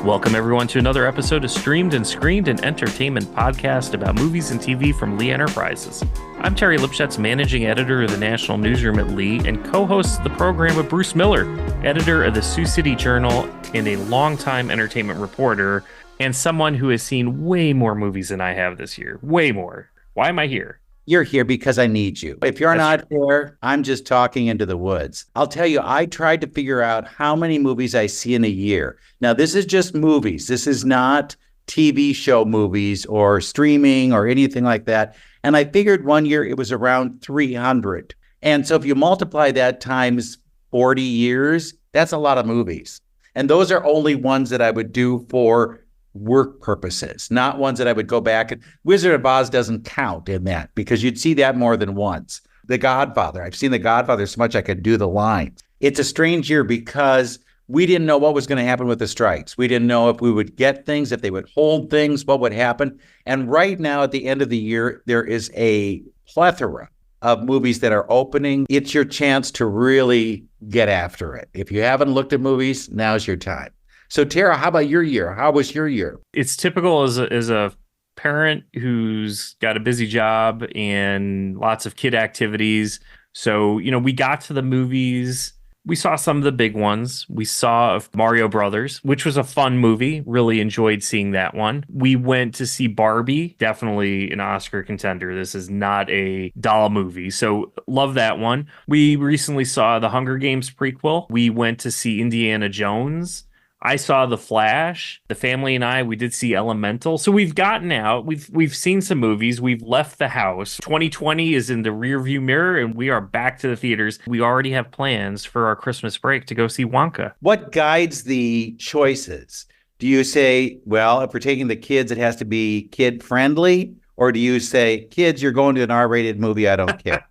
Welcome, everyone, to another episode of Streamed and Screened, an entertainment podcast about movies and TV from Lee Enterprises. I'm Terry Lipshetz, managing editor of the National Newsroom at Lee, and co-host the program with Bruce Miller, editor of the Sioux City Journal and a longtime entertainment reporter, and someone who has seen way more movies than I have this year. Way more. Why am I here? You're here because I need you. If you're not here, I'm just talking into the woods. I'll tell you, I tried to figure out how many movies I see in a year. Now, this is just movies. This is not TV show movies or streaming or anything like that. And I figured one year it was around 300. And so if you multiply that times 40 years, that's a lot of movies. And those are only ones that I would do for work purposes, not ones that I would go back and Wizard of Oz doesn't count in that because you'd see that more than once. The Godfather, I've seen The Godfather so much I could do the lines. It's a strange year because we didn't know what was going to happen with the strikes. We didn't know if we would get things, if they would hold things, what would happen. And right now at the end of the year, there is a plethora of movies that are opening. It's your chance to really get after it. If you haven't looked at movies, now's your time. So, Tara, how about your year? How was your year? It's typical as a parent who's got a busy job and lots of kid activities. So, we got to the movies. We saw some of the big ones. We saw Mario Brothers, which was a fun movie. Really enjoyed seeing that one. We went to see Barbie, definitely an Oscar contender. This is not a doll movie, so love that one. We recently saw the Hunger Games prequel. We went to see Indiana Jones. I saw The Flash. The family and I, we did see Elemental. So we've gotten out. We've seen some movies. We've left the house. 2020 is in the rearview mirror, and we are back to the theaters. We already have plans for our Christmas break to go see Wonka. What guides the choices? Do you say, well, if we're taking the kids, it has to be kid-friendly? Or do you say, kids, you're going to an R-rated movie, I don't care?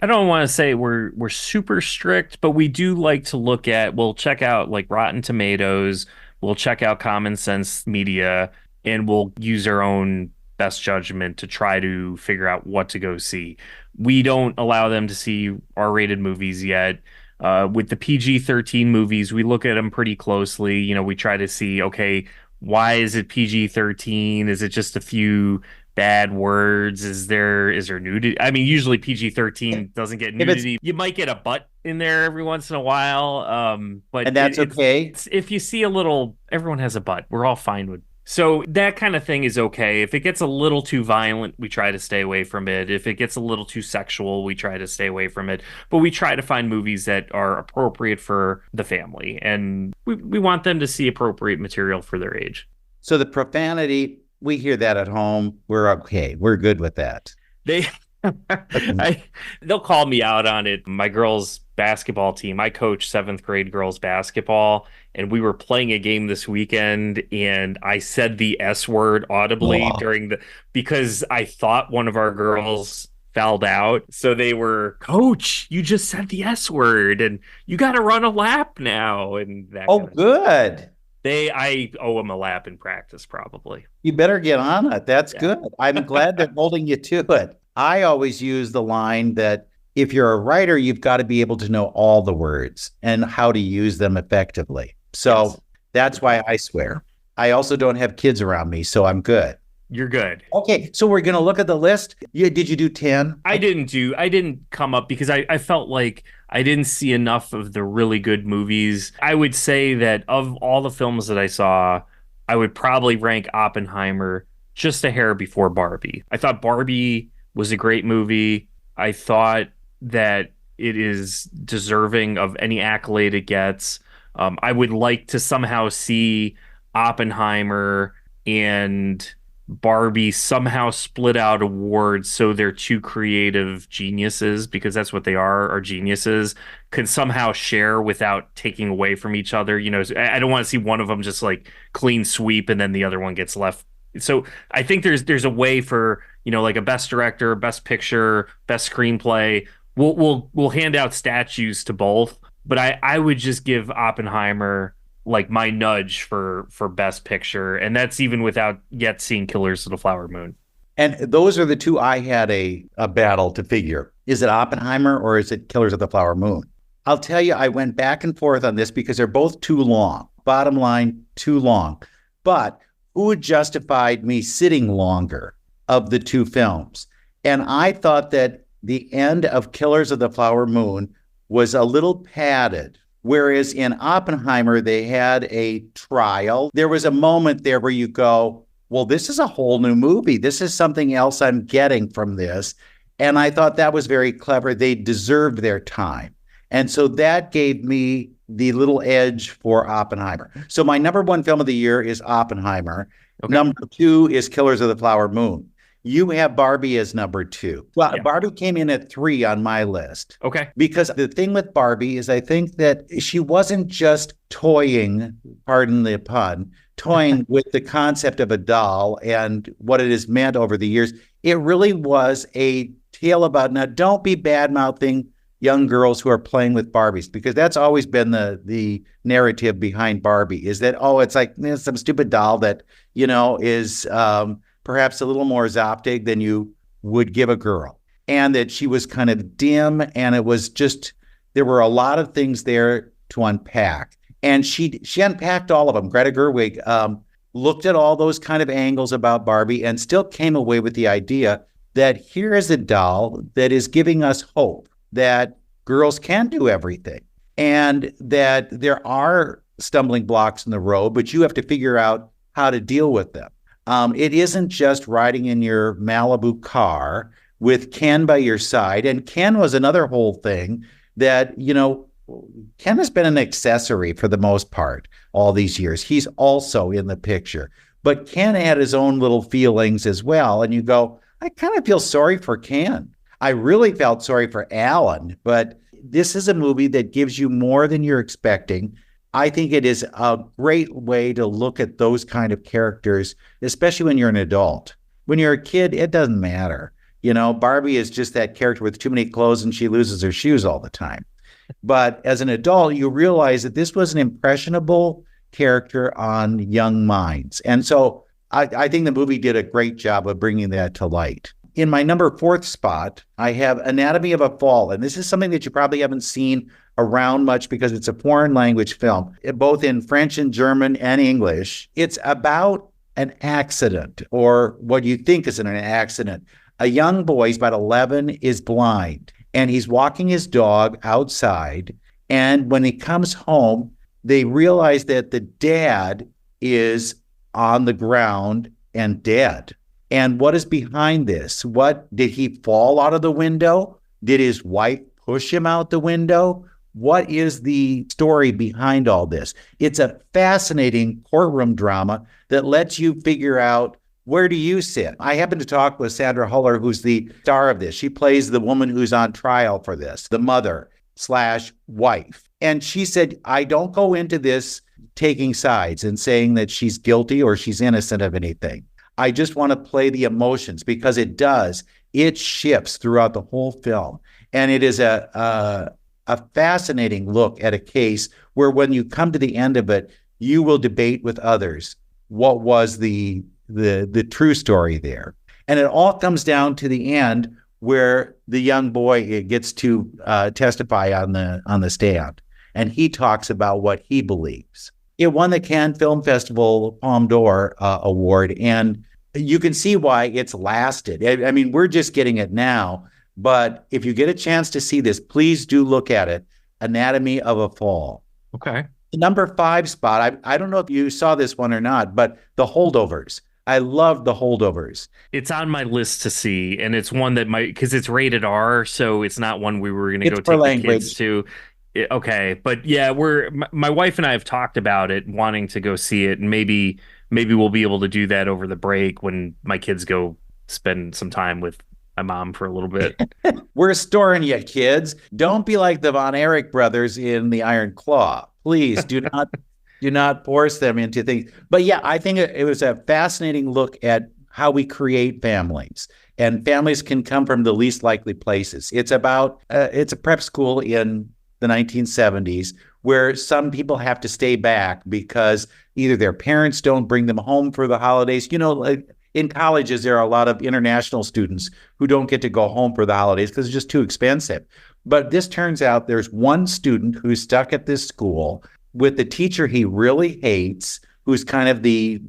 I don't want to say we're super strict, but we do like to look at, we'll check out like Rotten Tomatoes, we'll check out Common Sense Media, and we'll use our own best judgment to try to figure out what to go see. We don't allow them to see R-rated movies yet. With the PG-13 movies, we look at them pretty closely. We try to see, okay, why is it PG-13? Is it just a few bad words? Is there nudity? I mean, usually PG-13 doesn't get nudity. You might get a butt in there every once in a while, but and that's okay. If you see a little, everyone has a butt. We're all fine with. So that kind of thing is okay. If it gets a little too violent, we try to stay away from it. If it gets a little too sexual, we try to stay away from it. But we try to find movies that are appropriate for the family, and we want them to see appropriate material for their age. So the profanity, we hear that at home. We're okay. We're good with that. They'll call me out on it. My girls' basketball team, I coach 7th grade girls basketball, and we were playing a game this weekend, and I said the S word audibly because I thought one of our girls fouled out. So they were, Coach, you just said the S word, and you got to run a lap now. And that good. I owe them a lap in practice, probably. You better get on it. That's good. I'm glad they're holding you to it. I always use the line that if you're a writer, you've got to be able to know all the words and how to use them effectively. So That's why I swear. I also don't have kids around me, so I'm good. You're good. Okay, so we're going to look at the list. Did you do 10? I didn't come up because I felt like I didn't see enough of the really good movies. I would say that of all the films that I saw, I would probably rank Oppenheimer just a hair before Barbie. I thought Barbie was a great movie. I thought that it is deserving of any accolade it gets. I would like to somehow see Oppenheimer and Barbie somehow split out awards so they're two creative geniuses, because that's what they are geniuses, can somehow share without taking away from each other. I don't want to see one of them just like clean sweep and then the other one gets left. So I think there's a way for, like a best director, best picture, best screenplay. We'll hand out statues to both, but I would just give Oppenheimer like my nudge for best picture, and that's even without yet seeing Killers of the Flower Moon. And those are the two I had a battle to figure. Is it Oppenheimer or is it Killers of the Flower Moon? I'll tell you, I went back and forth on this because they're both too long. Bottom line, too long. But who justified me sitting longer of the two films? And I thought that the end of Killers of the Flower Moon was a little padded. Whereas in Oppenheimer, they had a trial. There was a moment there where you go, well, this is a whole new movie. This is something else I'm getting from this. And I thought that was very clever. They deserved their time. And so that gave me the little edge for Oppenheimer. So my number one film of the year is Oppenheimer. Okay. Number two is Killers of the Flower Moon. You have Barbie as number two. Well, yeah. Barbie came in at 3 on my list. Okay. Because the thing with Barbie is I think that she wasn't just toying, pardon the pun, toying with the concept of a doll and what it has meant over the years. It really was a tale about, now don't be bad-mouthing young girls who are playing with Barbies, because that's always been the narrative behind Barbie, is that, oh, it's like some stupid doll that, is perhaps a little more Zoptic than you would give a girl. And that she was kind of dim, and it was just, there were a lot of things there to unpack. And she unpacked all of them. Greta Gerwig looked at all those kind of angles about Barbie and still came away with the idea that here is a doll that is giving us hope that girls can do everything, and that there are stumbling blocks in the road, but you have to figure out how to deal with them. It isn't just riding in your Malibu car with Ken by your side. And Ken was another whole thing that, Ken has been an accessory for the most part all these years. He's also in the picture. But Ken had his own little feelings as well. And you go, I kind of feel sorry for Ken. I really felt sorry for Alan. But this is a movie that gives you more than you're expecting. I think it is a great way to look at those kind of characters, especially when you're an adult. When you're a kid, it doesn't matter. Barbie is just that character with too many clothes and she loses her shoes all the time. But as an adult, you realize that this was an impressionable character on young minds. And so I think the movie did a great job of bringing that to light. In my number 4th spot, I have Anatomy of a Fall. And this is something that you probably haven't seen around much because it's a foreign language film, both in French and German and English. It's about an accident, or what you think is an accident. A young boy, he's about 11, is blind, and he's walking his dog outside. And when he comes home, they realize that the dad is on the ground and dead. And what is behind this? What, did he fall out of the window? Did his wife push him out the window? What is the story behind all this? It's a fascinating courtroom drama that lets you figure out, where do you sit? I happened to talk with Sandra Huller, who's the star of this. She plays the woman who's on trial for this, the mother/wife. And she said, I don't go into this taking sides and saying that she's guilty or she's innocent of anything. I just want to play the emotions, because it does. It shifts throughout the whole film. And it is a fascinating look at a case where when you come to the end of it, you will debate with others what was the true story there. And it all comes down to the end where the young boy gets to testify on the stand. And he talks about what he believes. It won the Cannes Film Festival Palme d'Or award. And you can see why it's lasted. I mean, we're just getting it now. But if you get a chance to see this, please do look at it. Anatomy of a Fall. Okay. The number 5 spot, I don't know if you saw this one or not, but The Holdovers. I love The Holdovers. It's on my list to see, and it's one that because it's rated R, so it's not one we were going to go take the kids to. Okay, but yeah, my wife and I have talked about it, wanting to go see it, and maybe we'll be able to do that over the break when my kids go spend some time with my mom for a little bit. We're storing you, kids. Don't be like the Von Erich brothers in The Iron Claw. Please do not force them into things. But yeah, I think it was a fascinating look at how we create families. And families can come from the least likely places. It's about, it's a prep school in the 1970s where some people have to stay back because either their parents don't bring them home for the holidays. Like in colleges, there are a lot of international students who don't get to go home for the holidays because it's just too expensive. But this turns out there's one student who's stuck at this school. with the teacher he really hates, who's kind of the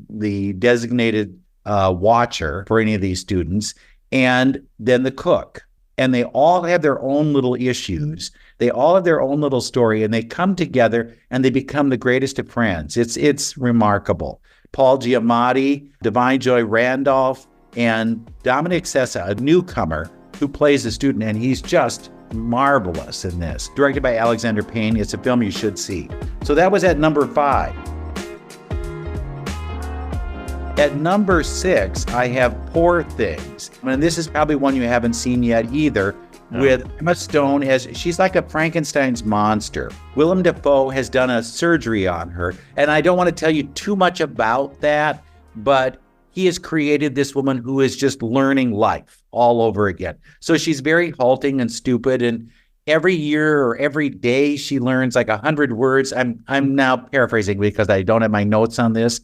designated watcher for any of these students, and then the cook. And they all have their own little issues. They all have their own little story, and they come together and they become the greatest of friends. It's remarkable. Paul Giamatti, Divine Joy Randolph, and Dominic Sessa, a newcomer who plays a student, and he's just marvelous in this. Directed by Alexander Payne. It's a film you should see. So that was at number 5. At number 6, I have Poor Things. And this is probably one you haven't seen yet either, with Emma Stone as she's like a Frankenstein's monster. Willem Dafoe has done a surgery on her. And I don't want to tell you too much about that, but he has created this woman who is just learning life all over again. So she's very halting and stupid. And every year or every day she learns like 100 words. I'm now paraphrasing because I don't have my notes on this.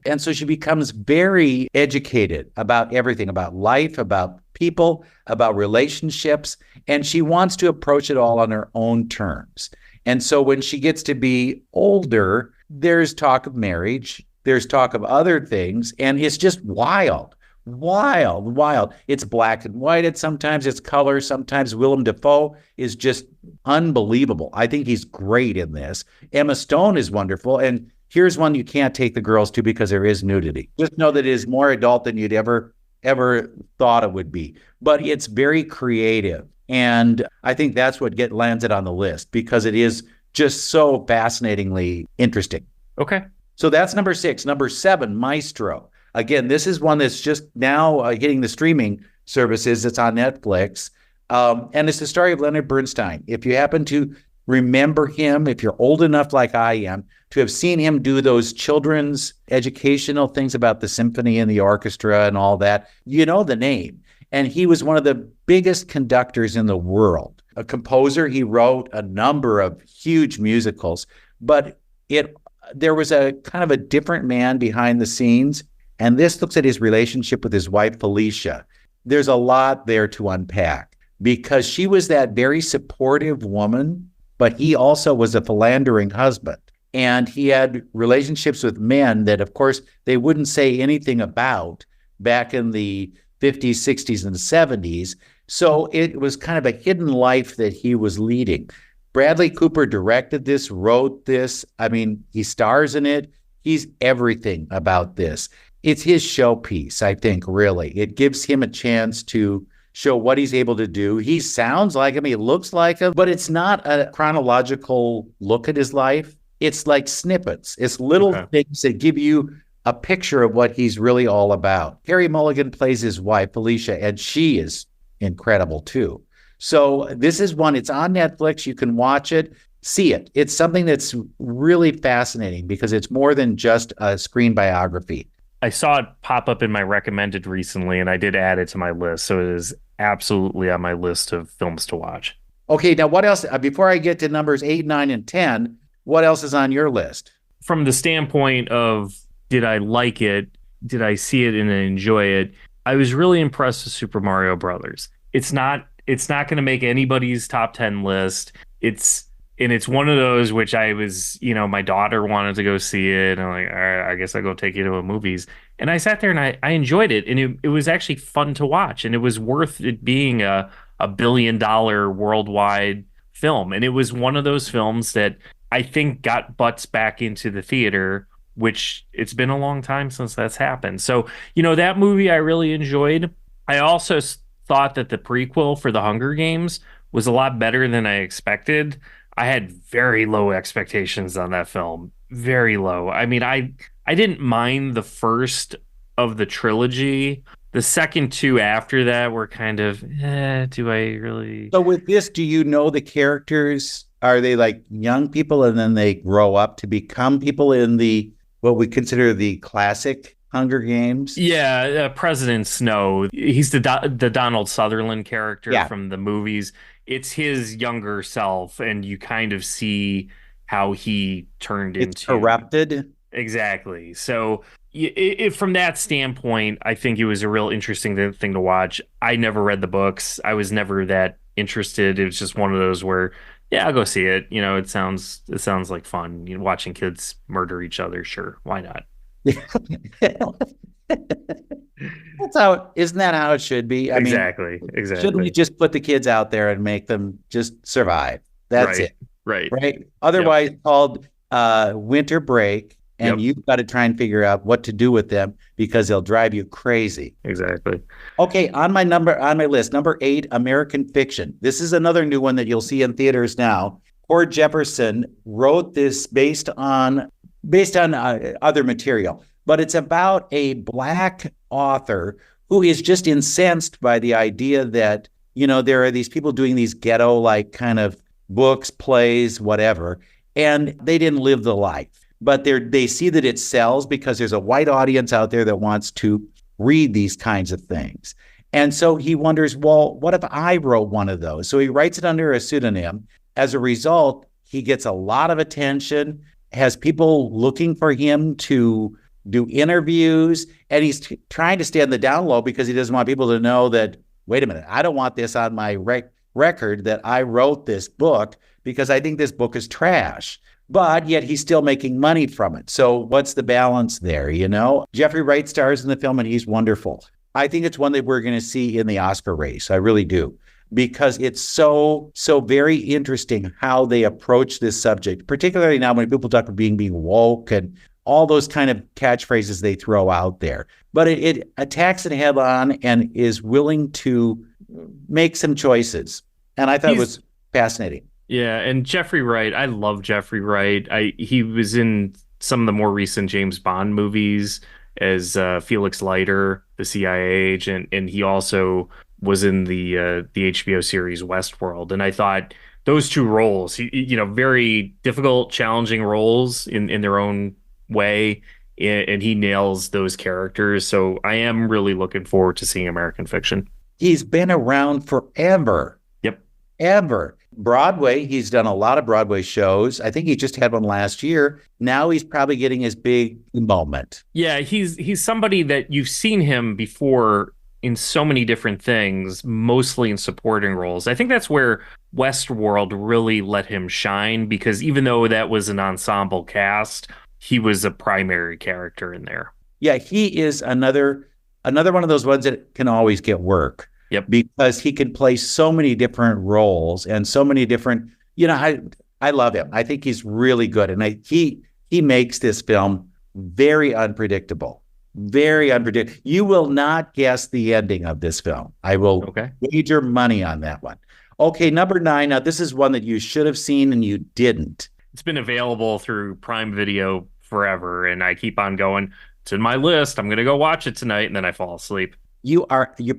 And so she becomes very educated about everything, about life, about people, about relationships. And she wants to approach it all on her own terms. And so when she gets to be older, there's talk of marriage. There's talk of other things, and it's just wild. It's black and white. Sometimes it's color. Sometimes Willem Dafoe is just unbelievable. I think he's great in this. Emma Stone is wonderful. And here's one you can't take the girls to because there is nudity. Just know that it is more adult than you'd ever thought it would be. But it's very creative. And I think that's what lands it on the list because it is just so fascinatingly interesting. Okay. So that's number 6. Number 7, Maestro. Again, this is one that's just now hitting the streaming services. It's on Netflix. And it's the story of Leonard Bernstein. If you happen to remember him, if you're old enough like I am, to have seen him do those children's educational things about the symphony and the orchestra and all that, you know the name. And he was one of the biggest conductors in the world. A composer, he wrote a number of huge musicals, but there was a kind of a different man behind the scenes. And this looks at his relationship with his wife, Felicia. There's a lot there to unpack because she was that very supportive woman, but he also was a philandering husband. And he had relationships with men that, of course, they wouldn't say anything about back in the 50s, 60s, and 70s. So it was kind of a hidden life that he was leading. Bradley Cooper directed this, wrote this. I mean, he stars in it. He's everything about this. It's his showpiece, I think, really. It gives him a chance to show what he's able to do. He sounds like him. He looks like him, but it's not a chronological look at his life. It's like snippets. It's little things that give you a picture of what he's really all about. Carey Mulligan plays his wife, Felicia, and she is incredible too. So this is one, it's on Netflix. You can watch it, see it. It's something that's really fascinating because it's more than just a screen biography. I saw it pop up in my recommended recently, and I did add it to my list. So it is absolutely on my list of films to watch. Okay, now what else? Before I get to numbers 8, 9, and 10, what else is on your list? From the standpoint of, did I like it? Did I see it and enjoy it? I was really impressed with Super Mario Brothers. It's not going to make anybody's top 10 list. It's one of those which I was, my daughter wanted to go see it. And I'm like, all right, I guess I'll go take you to the movies. And I sat there and I enjoyed it. And it was actually fun to watch. And it was worth it being a $1 billion worldwide film. And it was one of those films that I think got butts back into the theater, which it's been a long time since that's happened. So, that movie I really enjoyed. I also thought that the prequel for the Hunger Games was a lot better than I expected. I had very low expectations on that film. Very low. I mean, I didn't mind the first of the trilogy. The second two after that were kind of, do I really? So with this, do you know the characters? Are they like young people and then they grow up to become people in what we consider the classic Hunger Games? Yeah, President Snow. He's the Donald Sutherland character from the movies. It's his younger self, and you kind of see how he turned into... It's corrupted. Exactly. So from that standpoint, I think it was a real interesting thing to watch. I never read the books. I was never that interested. It was just one of those where Yeah, I'll go see it. It sounds like fun. Watching kids murder each other. Sure, why not? Isn't that how it should be? I mean, Exactly, shouldn't we exactly. just put the kids out there and make them just survive? That's Right, it, right. right? Yep, Otherwise, called winter break, and yep, you've got to try and figure out what to do with them because they'll drive you crazy. exactly. Okay, on my list, number 8, American Fiction. This is another new one that you'll see in theaters now. Cord Jefferson wrote this based on other material, but it's about a black author who is just incensed by the idea that there are these people doing these ghetto like kind of books, plays, whatever, and they didn't live the life. But they see that it sells because there's a white audience out there that wants to read these kinds of things. And so he wonders, well, what if I wrote one of those? So he writes it under a pseudonym. As a result, he gets a lot of attention, has people looking for him to do interviews, and he's trying to stay on the down low because he doesn't want people to know that, wait a minute, I don't want this on my record that I wrote this book because I think this book is trash. But yet he's still making money from it. So what's the balance there? Jeffrey Wright stars in the film and he's wonderful. I think it's one that we're going to see in the Oscar race. I really do, because it's so very interesting how they approach this subject, particularly now when people talk about being woke and all those kind of catchphrases they throw out there. But it attacks it head on and is willing to make some choices. And I thought it He's was fascinating. Yeah, and Jeffrey Wright, I love Jeffrey Wright. He was in some of the more recent James Bond movies as Felix Leiter, the CIA agent, and he also was in the HBO series Westworld. And I thought those two roles, very difficult, challenging roles in their own way, and he nails those characters. So I am really looking forward to seeing American Fiction. He's been around forever. Yep. Ever. Broadway, he's done a lot of Broadway shows. I think he just had one last year. Now he's probably getting his big moment. Yeah, he's somebody that you've seen him before in so many different things, mostly in supporting roles. I think that's where Westworld really let him shine because even though that was an ensemble cast, he was a primary character in there. Yeah, he is another one of those ones that can always get work Yep. because he can play so many different roles and so many different, I love him. I think he's really good. And he makes this film very unpredictable. Very unpredictable. You will not guess the ending of this film. I will Okay. wager money on that one. Okay, number 9. Now, this is one that you should have seen and you didn't. It's been available through Prime Video forever, and I keep on going. It's in my list. I'm gonna go watch it tonight, and then I fall asleep. You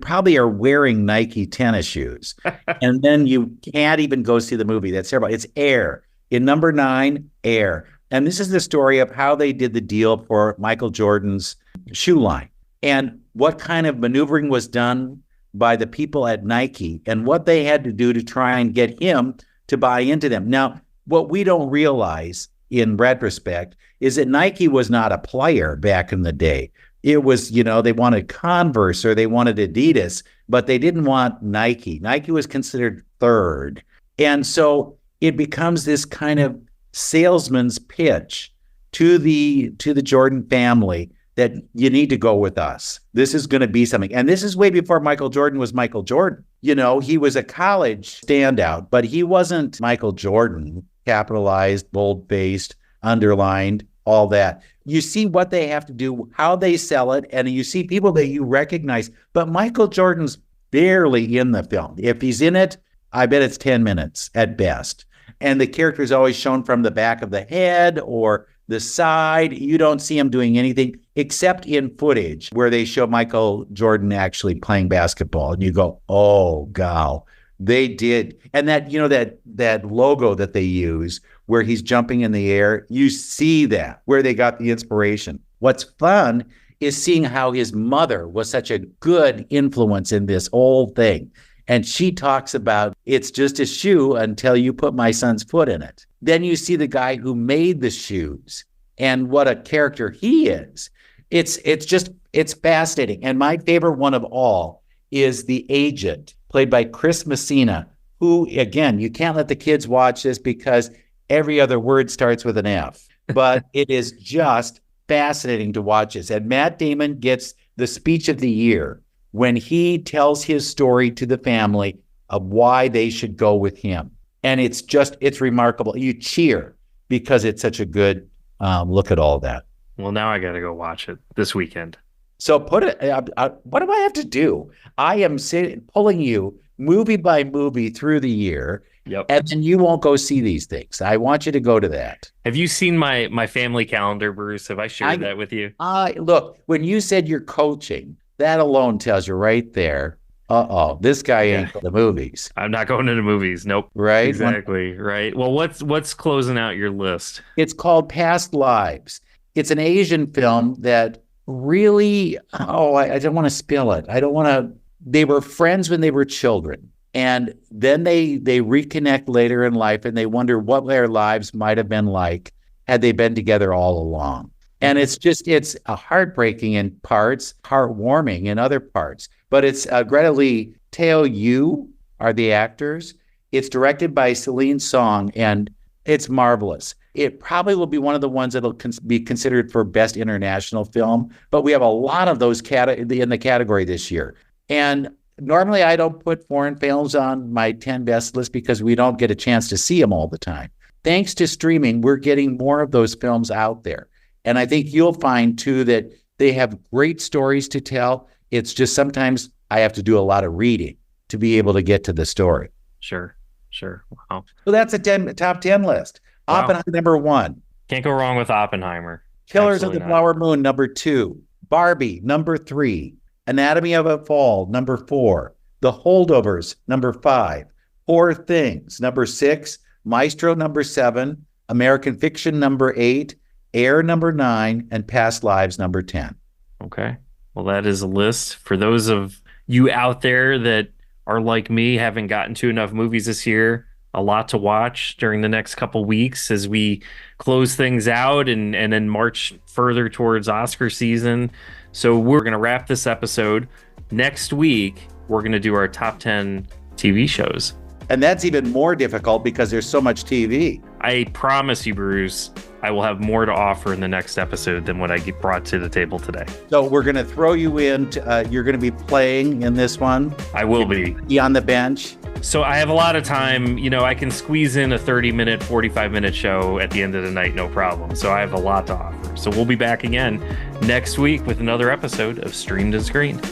probably are wearing Nike tennis shoes, and then you can't even go see the movie. That's terrible. It's Air. In number 9, Air. And this is the story of how they did the deal for Michael Jordan's shoe line and what kind of maneuvering was done by the people at Nike and what they had to do to try and get him to buy into them. Now, what we don't realize in retrospect is that Nike was not a player back in the day. It was, they wanted Converse or they wanted Adidas, but they didn't want Nike. Nike was considered third. And so it becomes this kind of salesman's pitch to the Jordan family that you need to go with us. This is going to be something. And this is way before Michael Jordan was Michael Jordan. He was a college standout, but he wasn't Michael Jordan, capitalized, bold-faced, underlined, all that. You see what they have to do, how they sell it, and you see people that you recognize. But Michael Jordan's barely in the film. If he's in it, I bet it's 10 minutes at best. And the character is always shown from the back of the head or the side. You don't see him doing anything except in footage where they show Michael Jordan actually playing basketball. And you go, oh, gal, they did. And that, that logo that they use where he's jumping in the air, you see that, where they got the inspiration. What's fun is seeing how his mother was such a good influence in this whole thing. And she talks about, it's just a shoe until you put my son's foot in it. Then you see the guy who made the shoes and what a character he is. It's fascinating. And my favorite one of all is the agent, played by Chris Messina, who, again, you can't let the kids watch this because every other word starts with an F. But it is just fascinating to watch this. And Matt Damon gets the speech of the year when he tells his story to the family of why they should go with him. And it's remarkable. You cheer because it's such a good look at all that. Well, now I got to go watch it this weekend. So what do I have to do? I am pulling you movie by movie through the year. Yep. And then you won't go see these things. I want you to go to that. Have you seen my family calendar, Bruce? Have I shared that with you? Look, when you said you're coaching, that alone tells you right there, this guy ain't for the movies. I'm not going to the movies. Nope. Right? Exactly. Right. Well, what's closing out your list? It's called Past Lives. It's an Asian film that really, I don't want to spill it. They were friends when they were children. And then they reconnect later in life and they wonder what their lives might have been like had they been together all along. And it's a heartbreaking in parts, heartwarming in other parts. But it's Greta Lee, Teo Yu are the actors. It's directed by Celine Song, and it's marvelous. It probably will be one of the ones that'll be considered for best international film. But we have a lot of those in the category this year. And normally I don't put foreign films on my 10 best list because we don't get a chance to see them all the time. Thanks to streaming, we're getting more of those films out there. And I think you'll find, too, that they have great stories to tell. It's just sometimes I have to do a lot of reading to be able to get to the story. Sure. Wow. So that's a top 10 list. Wow. Oppenheimer, number 1. Can't go wrong with Oppenheimer. Killers of the Flower Moon, number 2. Barbie, number 3. Anatomy of a Fall, number 4. The Holdovers, number 5. Poor Things, number 6. Maestro, number 7. American Fiction, number 8. Air, number 9. And Past Lives, number 10. Okay. Well, that is a list. For those of you out there that are like me, haven't gotten to enough movies this year, a lot to watch during the next couple weeks as we close things out and then march further towards Oscar season. So we're going to wrap this episode. Next week, we're going to do our top 10 TV shows. And that's even more difficult because there's so much TV. I promise you, Bruce, I will have more to offer in the next episode than what I brought to the table today. So we're going to throw you in. You're going to be playing in this one. I will be on the bench. So I have a lot of time. I can squeeze in a 30-minute, 45-minute show at the end of the night, no problem. So I have a lot to offer. So we'll be back again next week with another episode of Streamed and Screened.